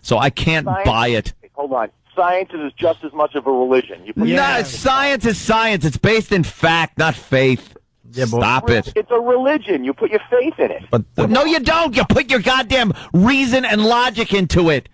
so I can't buy it. Hold on. Science is just as much of a religion. No, science is science. It's based in fact, not faith. Stop it. It's a religion. You put your faith in it. But no, you don't. You put your goddamn reason and logic into it.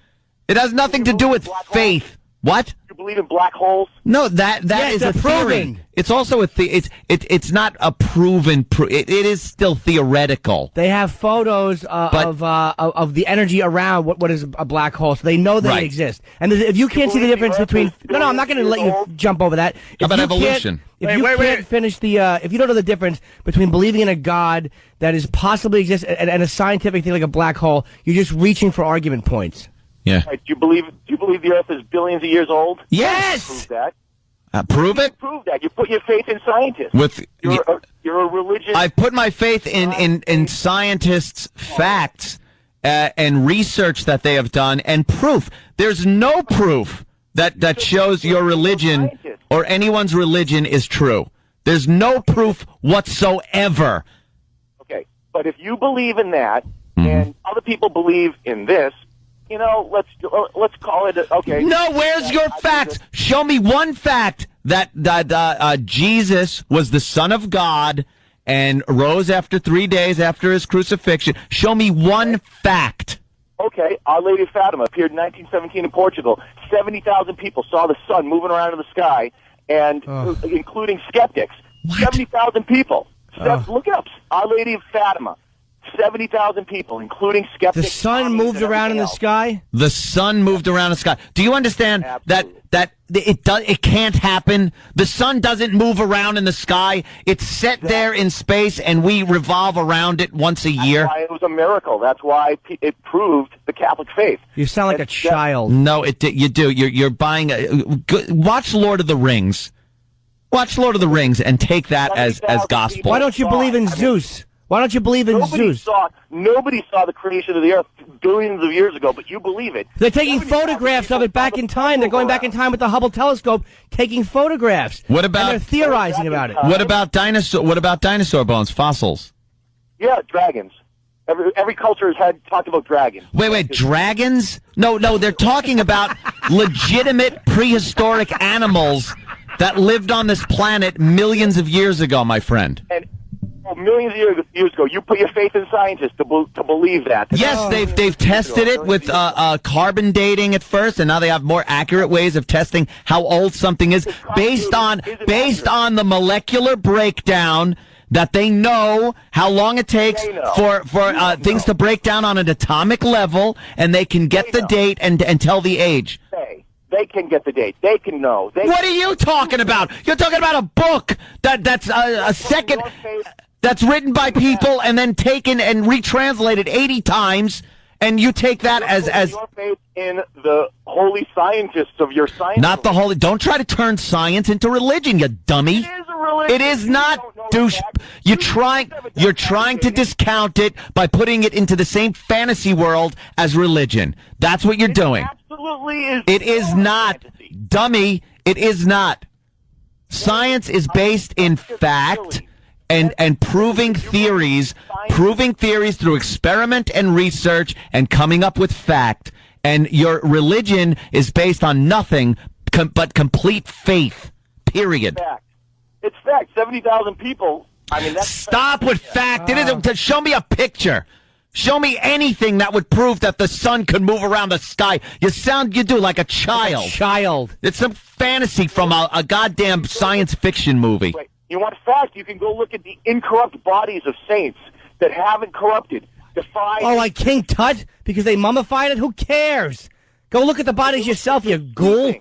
It has nothing to do with faith. What? You believe in black holes? No, that is a theory. It's also it's not a proven. It is still theoretical. They have photos of the energy around what is a black hole, so they know they exist. And if you can't see the difference between no, I'm not going to let you jump over that. How about evolution? If you can't finish if you don't know the difference between believing in a God that is possibly exists and a scientific thing like a black hole, you're just reaching for argument points. Yeah. Right, do you believe the Earth is billions of years old? Yes. Prove that. Prove it. Prove that. You put your faith in scientists. You're a religion. I've put my faith in scientists' facts and research that they have done and proof. There's no proof that shows your religion or anyone's religion is true. There's no proof whatsoever. Okay, but if you believe in that and other people believe in this. You know, let's call it okay. No, where's your facts? Show me one fact that Jesus was the Son of God and rose after 3 days after his crucifixion. Show me one fact. Okay, Our Lady of Fatima appeared in 1917 in Portugal. 70,000 people saw the sun moving around in the sky, and including skeptics. What? 70,000 people. Look it up. Our Lady of Fatima. 70,000 people, including skeptics. The sun moved around in the sky? The sun moved around the sky. Do you understand that it can't happen? The sun doesn't move around in the sky. It's set there in space, and we revolve around it once a year. That's why it was a miracle. That's why it proved the Catholic faith. You sound like a child. No, you do. You're buying watch Lord of the Rings. Watch Lord of the Rings and take that as gospel. Why don't you believe in Zeus? Why don't you believe in Zeus? Nobody saw the creation of the earth billions of years ago, but you believe it. They're taking photographs of it back in time. They're going back in time with the Hubble telescope, taking photographs. What about? And they're theorizing about it. What about dinosaur bones, fossils? Yeah, dragons. Every culture has talked about dragons. Wait, dragons? No, they're talking about legitimate prehistoric animals that lived on this planet millions of years ago, my friend. And millions of years ago, you put your faith in scientists to believe that. Yes, they've tested it with carbon dating at first, and now they have more accurate ways of testing how old something is based on the molecular breakdown that they know how long it takes for things to break down on an atomic level, and they can get the date and tell the age. They can get the date. They can know. What are you talking about? You're talking about a book that's a second. That's written by people and then taken and retranslated 80 times, and you take that as your faith in the holy scientists of your science. Not the holy. Don't try to turn science into religion, you dummy. It is a religion. It is not, douche. You're trying to discount it by putting it into the same fantasy world as religion. That's what you're doing. Absolutely is. It is not, dummy. It is not. Science is based in fact. And proving theories through experiment and research and coming up with fact. And your religion is based on nothing but complete faith, period. It's fact. 70,000 people. I mean, Stop with fact. It isn't. Show me a picture. Show me anything that would prove that the sun could move around the sky. You do like a child. It's some fantasy from a goddamn science fiction movie. Wait. You want fact? You can go look at the incorrupt bodies of saints that haven't corrupted. Like King Tut? Because they mummified it? Who cares? Go look at the bodies yourself, you ghoul.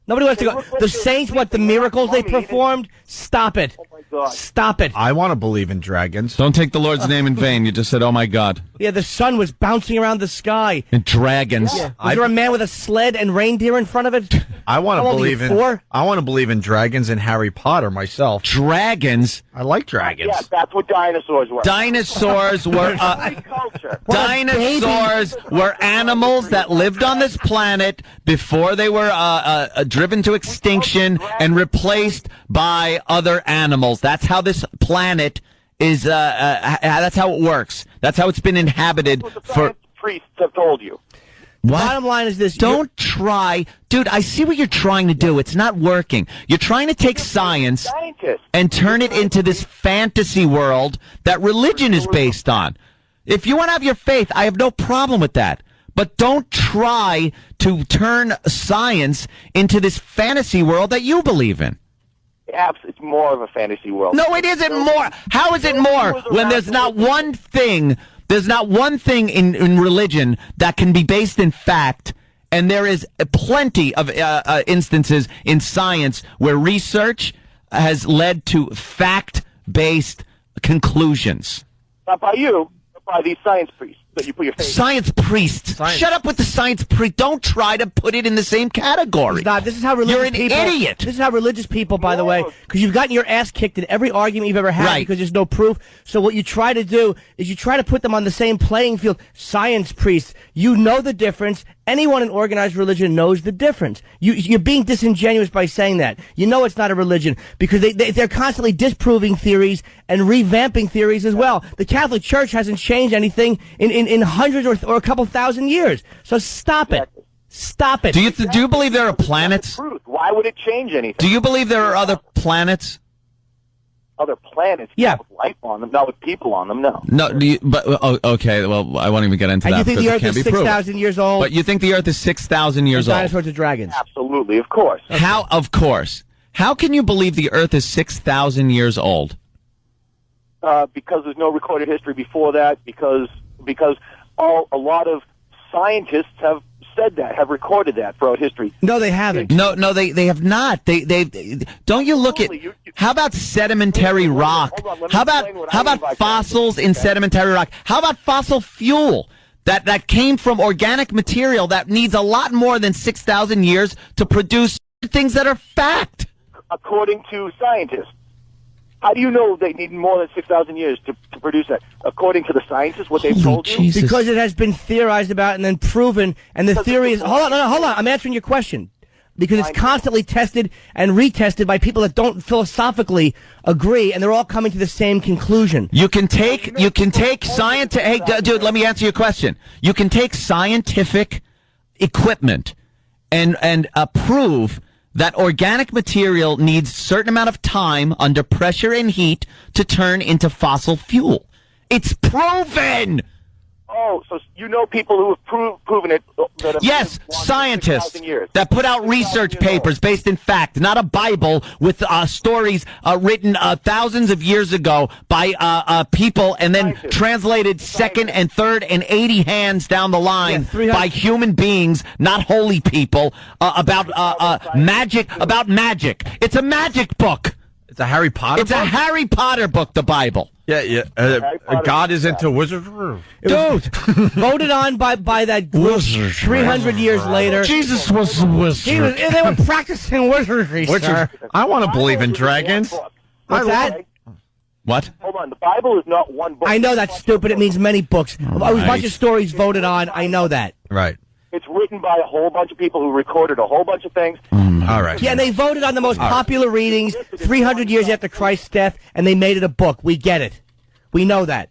Nobody wants to go. The saints, the miracles they performed? Stop it. Oh, my God. Stop it. I want to believe in dragons. Don't take the Lord's name in vain. You just said, oh, my God. Yeah, the sun was bouncing around the sky. And dragons. Yeah. Was there a man with a sled and reindeer in front of it? I want to believe in dragons and Harry Potter myself. Dragons? I like dragons. Yeah, that's what dinosaurs were. Dinosaurs were animals that lived on this planet before they were driven to extinction and replaced by other animals. That's how this planet is. That's how it works. That's how it's been inhabited for. Priests have told you. What? Bottom line is this. Don't try. Dude, I see what you're trying to do. It's not working. You're trying to take science and turn it into this fantasy world that religion is based on. If you want to have your faith, I have no problem with that. But don't try to turn science into this fantasy world that you believe in. It's more of a fantasy world. No, it isn't more. How is it more when there's not one thing? There's not one thing in religion that can be based in fact, and there is plenty of instances in science where research has led to fact-based conclusions. Not by you, but by these science priests that you put your faith in. Science priests. Shut up with the science priest. Don't try to put it in the same category. It's not. This is how religious You're an people, idiot. This is how religious people, by the way, because you've gotten your ass kicked in every argument you've ever had Right. because there's no proof. So what you try to do is you try to put them on the same playing field. Science priests, you know the difference. Anyone in organized religion knows the difference. You're being disingenuous by saying that. You know it's not a religion because they're constantly disproving theories and revamping theories as well. The Catholic Church hasn't changed anything in hundreds or a couple thousand years. So stop it. Stop it. Do you believe there are planets? Why would it change anything? Do you believe there are other planets? Other planets? Yeah. With life on them, not with people on them, no. No, okay, well, I won't even get into And that. you think the because Earth it is can't be proven. 6,000 years old? But you think the Earth is 6,000 years old? Dinosaurs and dragons. Absolutely, of course. How? Of course. How can you believe the Earth is 6,000 years old? Because there's no recorded history before that, because a lot of scientists have said that, have recorded that throughout history. No, they haven't. No, they have not. They don't you look at? How about sedimentary rock? How about fossils in sedimentary rock? How about fossil fuel that came from organic material that needs a lot more than 6,000 years to produce things that are fact? According to scientists. How do you know they need more than 6,000 years to produce that? According to the scientists, what they've told you? Jesus. Because it has been theorized about and then proven, and the theory is... Hold on. I'm answering your question. Because it's constantly tested and retested by people that don't philosophically agree, and they're all coming to the same conclusion. You can take science. Hey, dude, let me answer your question. You can take scientific equipment and prove that organic material needs a certain amount of time under pressure and heat to turn into fossil fuel. It's proven. Oh, so you know people who have proven it. That have Yes, been longer than scientists 6,000 years. that put out research papers based in fact, not a Bible with stories written thousands of years ago by people and then translated second and third and 80 hands down the line by human beings, not holy people, about magic. About magic. It's a magic book. It's a Harry Potter It's book? a Harry Potter book, the Bible. Yeah. God is into wizardry. Dude, voted on by that group 300 years later. Jesus was a wizard. They were practicing wizardry, sir. I want to believe in dragons. What's that? What? Hold on, the Bible is not one book. I know that's stupid. It means many books. It was a bunch of stories voted on. I know that. Right. It's written by a whole bunch of people who recorded a whole bunch of things. All right. Yeah, and they voted on the most popular readings 300 years after Christ's death, and they made it a book. We get it. We know that.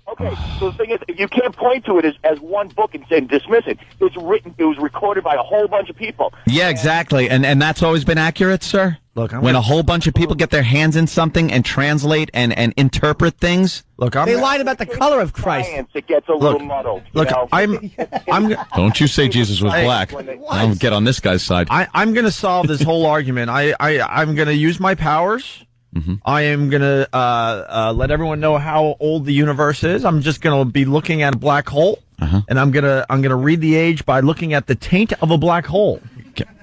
Okay, so the thing is, you can't point to it as one book and dismiss it. It's written, it was recorded by a whole bunch of people. Yeah, exactly. And that's always been accurate, sir? Look, when a whole bunch of people get their hands in something and translate and interpret things. Look, They lied about the color of Christ. Science, it gets a little muddled. Look, you know? I'm Don't you say Jesus was black. I'll get on this guy's side. I'm going to solve this whole argument. I'm going to use my powers. Mm-hmm. I am going to let everyone know how old the universe is. I'm just going to be looking at a black hole, and I'm going to read the age by looking at the taint of a black hole.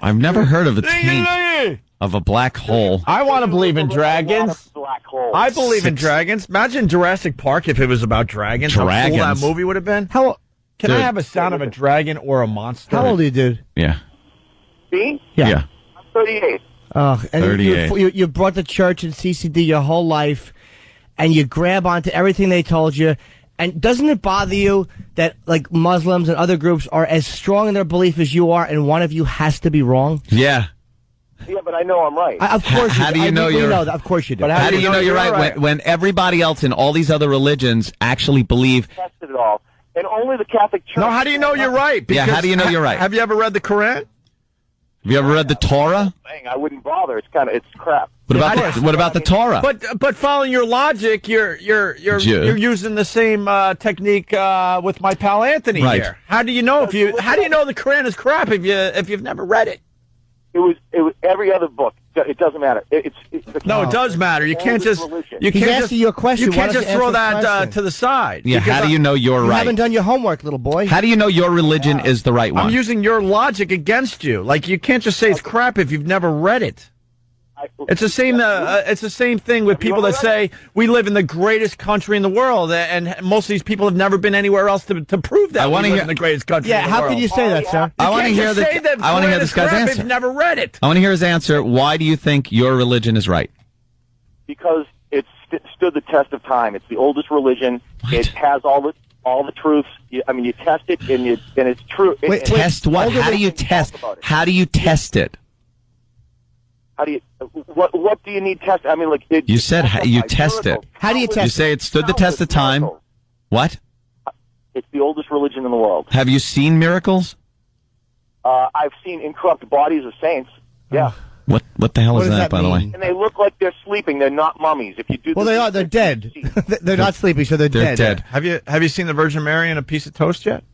I've never heard of a taint of a black hole. I want to believe in dragons. Black hole. I believe in dragons. Imagine Jurassic Park if it was about dragons. How cool that movie would have been. Can Dude. I have a sound of a dragon or a monster? How old are you, dude? Yeah. Me? Yeah. I'm 38. And 38. you brought the church and CCD your whole life, and you grab onto everything they told you. And doesn't it bother you that, like, Muslims and other groups are as strong in their belief as you are, and one of you has to be wrong? Yeah. Yeah, but I know I'm right. Of course How you do you know we you're... know that. Of course you do. But How do you know you're right when everybody else in all these other religions actually believe... Tested it all, and only the Catholic Church. No, how do you know you're right? Yeah, how do you know you're right? Have you ever read the Quran? Have you ever read the Torah? I wouldn't bother. It's crap. What about the Torah? But following your logic, you're using the same technique with my pal Anthony Right. here. How do you know the Quran is crap if you've never read it? It was every other book. It doesn't matter. No, it does matter. You can't just He's asking you a question. You Why can't don't just you throw answer his that question? to the side. Yeah, Because how do you know you're You right? haven't done your homework, little boy. How do you know your religion is the right one? I'm using your logic against you. Like you can't just say it's crap if you've never read it. It's the same. It's the same thing with people that say we live in the greatest country in the world, and most of these people have never been anywhere else to prove that. I wanna we live hear- in the greatest country. Yeah, in the how world. can you say that, sir? I want to hear Say that I want to hear Quran this is guy's crap if answer. you've never read it. I want to hear his answer. Why do you think your religion is right? Because it's stood the test of time. It's the oldest religion. What? It has all the truths. You test it, and it's true. Wait, Test what? older How do you religions test? talk about it. How do you test it? How do you? What do you need test? You said you test it. How do you test You say it stood the test of time. What? It's the oldest religion in the world. Have you seen miracles? I've seen incorrupt bodies of saints. Yeah. What the hell What is does that, that by the way? mean? And they look like they're sleeping. They're not mummies. If you do, Well, they are. They're dead. They're not sleeping, so they're They're dead. Have you seen the Virgin Mary in a piece of toast yet?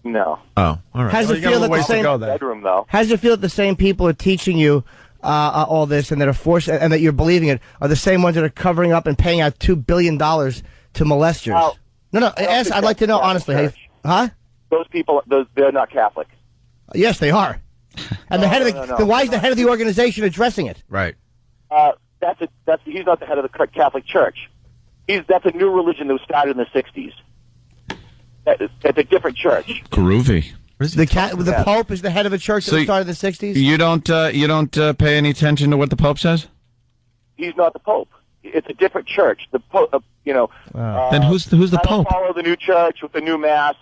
No. Oh, all right. How does it feel that the same Bedroom though. How does it feel that the same people are teaching you all this and that are forced and that you're believing it are the same ones that are covering up and paying out $2 billion to molesters? Well, No. I'd like to know honestly. Hey, huh? Those people, they're not Catholic. Yes, they are. And the head of no. then why is the head of the organization addressing it? Right. He's not the head of the Catholic Church. That's a new religion that was started in the '60s. It's a different church. Groovy. The Pope is the head of a church that was started in the '60s. You don't pay any attention to what the Pope says? He's not the Pope. It's a different church. The Pope, Then who's the I Pope? don't follow the new church with the new mass.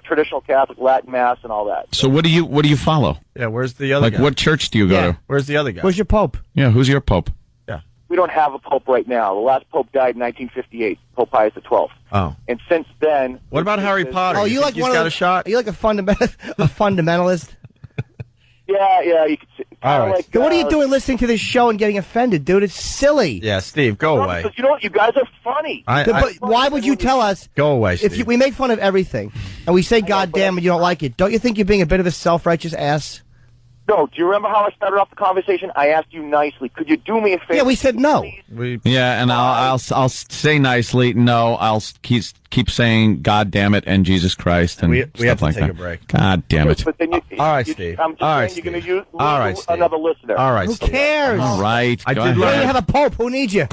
Traditional Catholic Latin mass and all that. So what do you follow? Yeah. Where's the other guy? What church do you go to? Where's the other guy? Where's your Pope? Yeah, who's your Pope? Yeah. We don't have a Pope right now. The last Pope died in 1958, Pope Pius XII. Oh. And since then... What about Harry Potter? Oh, you you like think one he's of got a shot? Are you like a fundamentalist? Yeah, you could say. All right. Then what are you doing listening to this show and getting offended, dude? It's silly. Yeah, Steve, go away. Because you know what? You guys are funny. But why would you tell us? Go away, Steve. If we make fun of everything and we say "God damn" and you don't like it, don't you think you're being a bit of a self-righteous ass? No, do you remember how I started off the conversation? I asked you nicely. Could you do me a favor? Yeah, we said no. Yeah, and I'll say nicely, no. I'll keep saying God damn it and Jesus Christ and We stuff have to like take that. a break. God damn it. But then All right, Steve. I'm just All right, saying you're going Steve. to lose All right, Steve. another listener. All right, Who Steve. cares? All right. I go did We ahead. don't even have a pope. Who needs you?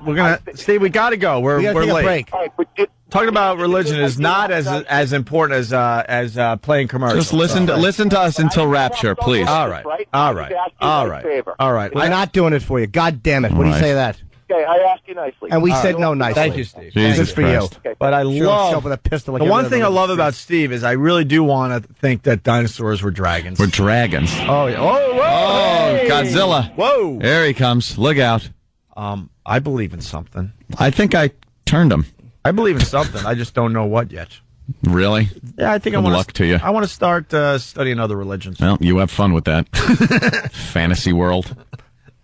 We're gonna Steve. We got to go. We're We gotta take late. a break. All right, but Talking about religion is not as important as playing commercials. Just listen to us until rapture, please. All right. All right. All right. All right. We're not doing it for you. God damn it. What do you Right. say to that? Okay, I asked you nicely. And we said no nicely. Thank you, Steve. Jesus Good for you. Christ. Okay. But I Sure, show love up with a pistol like the every one other thing I love religion. about Steve is I really do want to think that dinosaurs were dragons. We're dragons. Oh, yeah. Oh, whoa, Oh, hey. Godzilla. Whoa. There he comes. Look out. I believe in something. I think I turned him. I believe in something. I just don't know what yet. Really? Yeah, I think I Good want luck to you. I want to start studying other religions. Well, you have fun with that. Fantasy world.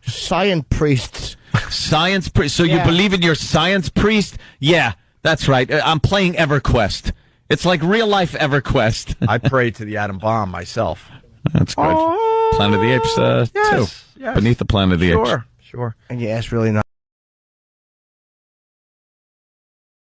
Science priests. Science priest. So Yeah. you believe in your science priest? Yeah, that's right. I'm playing EverQuest. It's like real life EverQuest. I pray to the atom bomb myself. That's good. Planet of the Apes, yes, too. yes. Beneath the Planet of the Apes. Sure. And you asked really nice.